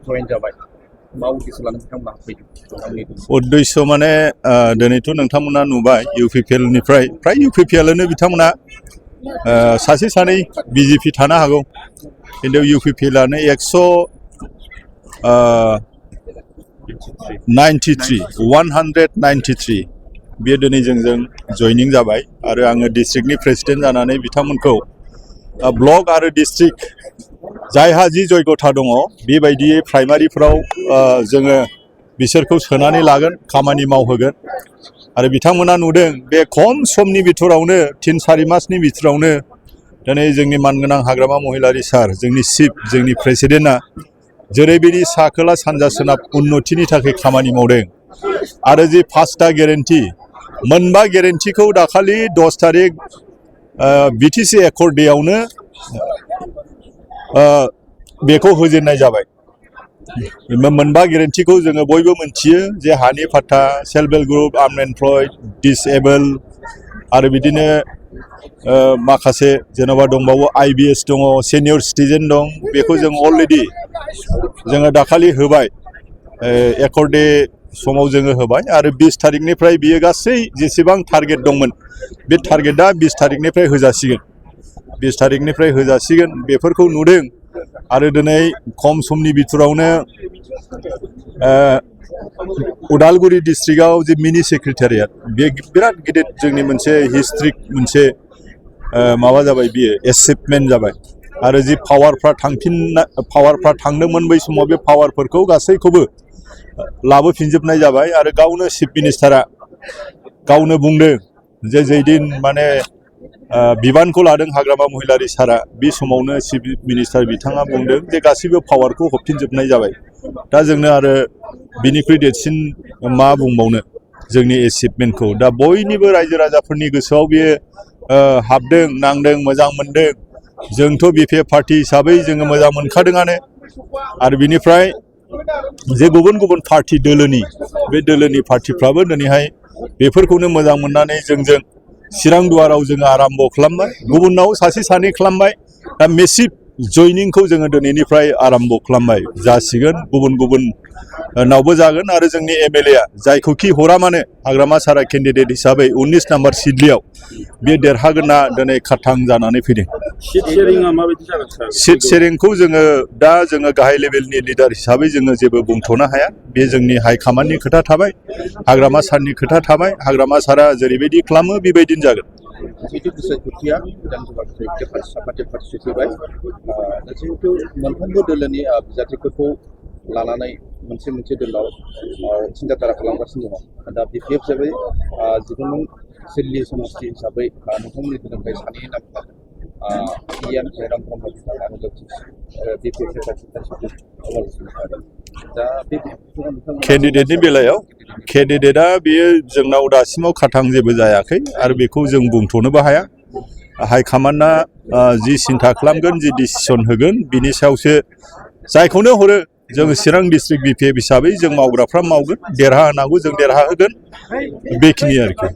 जयेन जाबाय मा उद्देश्य लानानै बिथांमोना फैदों उद्देश्य माने दिनैथ' नोंथांमोना नुबाय UPPLनिफ्राय फ्राय UPPLनो बिथांमोना सासे सानै BJP थानो हागौ खिन्थु UPPLआनो 193 बे दिनै जोंजों जयनिं जाबाय आरो आङो डिस्ट्रिक्टनि प्रेसिडेन्ट जानानै बिथांमोनखौ ब्लक आरो डिस्ट्रिक्ट जायहा जि जयगथा दङ बेबायदियै प्राइमारिफोराव जोङो बिसोरखौ सोनानै लागोन खामानि मावहोगोन आरो बिथांमोना नुदों बे खम समनि बिथोरावनो 3-4 मासनि बिथोरावनो दिनै जोंनि मानगोनां हाग्रामा महिलारि सार जोंनि चिफ जोंनि प्रेसिडेन्टआ जेरैबायदि सा खोला सानजा सोनाब उन्नतिनि थाखाय खामानि मावदों आरो जि 5टा गेरेन्टि मोनबा गेरेन्टिखौ दाखालि 10 तारिख BTC एकर्ड डेआवनो बेखौ होजेननाय जाबाय मोनबा गेरेन्टिखौ जोङो बयबो मोनथियो जे हानि फाट्टा self help group unemployed disable आरो बिदिनो माखासे जेन'बा दंबावो IBS दङ सिनियर सिटिजेन दं बेखौ जों अलरेडि जोङो दाखालि होबाय एकर्ड डे समाव जोङो होबाय आरो 20 तारिखनिफ्राय बियो गासै जेसेबां टारगेट दंमोन बे टारगेटआ 20 तारिखनिफ्राय होजासिगोन बेफोरखौ नुदों आरो दिनै खम समनि बिथोरावनो उदालगुरि डिस्ट्रिक्टआव जे मिनि सेक्रेटारियेट बे बिराद गिदिर जोंनि मोनसे हिस्ट्रिक मोनसे माबा जाबाय बियो एचिभमेन्ट जाबाय आरो जि पावारफ्रा थांदोंमोन बै समाव बे पावारफोरखौ गासैखौबो लाबोफिनजोबनाय जाबाय आरो गावनो चिफ मिनिस्टारा गावनो बुंदों जे जैदिन माने बिबानखौ लादों हाग्रामा महिलारि सारा बे समावनो चिफ मिनिस्टार बिथाङा बुंदों जे गासैबो पावारखौ हरफिनजोबनाय जाबाय दा जोंनो आरो बिनिख्रुइ देरसिन मा बुंबावनो जोंनि एचिभमेन्टखौ दा बयनिबो रायजो राजाफोरनि गोसोआव बेयो हाबदों नांदों मोजां मोनदों जोंथ' BPF पार्टी हिसाबै जोङो मोजां मोनखादोंआनो आरो बिनिफ्राय जे गुबुन गुबुन पार्टी दोलोनि बे दोलोनि पार्टीफ्राबो दिनैहाय बेफोरखौनो मोजां मोननानै जोंजों चिरां दुवाराव जोङो आराम्भ खालामबाय गुबुनाव सासे सानै खालामबाय दा मेसिभ जयनिंखौ जोङो दिनैनिफ्राय आराम्भ खालामबाय जासिगोन गुबुन नावबो जागोन आरो जोंनि MLA जायखौखि हरा मानो हाग्रामा सारा केन्डिडेट हिसाबै 19 नम्बर सिडलियाव बे देरहागोनना दिनै खाथां जानानै फैदों सिट शेरिंखौ जोङो दा जोङो गाहाय लेभेलनि लिडार हिसाबै जोङो जेबो बुंथ'नो हाया बे जोंनि हाइकमान्डनि खोथा थाबाय हाग्रामा सारनि खोथा थाबाय हाग्रामा सारा जेरैबायदि खालामो बेबायदिनो जागोन जिहेतु बिसायख'थिया विधानसभा पार्टी सफैबाय जिहेतु मोनफ्रोमबो दोलोनि बिजाथिफोरखौ लानानै मोनसे दोलाव सिन्थाधारा खालामगासिनो दङ दा BPF हिसाबै जिकुनु सिडली समष्टि हिसाबै नोंथांमोननि दोलोनिफ्राय सानैनि नाम य-Mcla आरो BPF दा बे केन्डिडेटनि बेलायाव केन्डिडेटआ बेयो जोंनाव दासिमाव खाथां जेबो जायाखै आरो बेखौ जों बुंथ'नोबो हाया हाइकमान्डआ जि सिन्था खालामगोन जि डिसिसन होगोन बिनि सायावसो जायखौनो हरो जों चिरां डिस्ट्रिक्ट BPF हिसाबै जों मावग्राफ्रा मावगोन देरहाहोनांगौ जों देरहाहोगोन बेखिनि आरोखि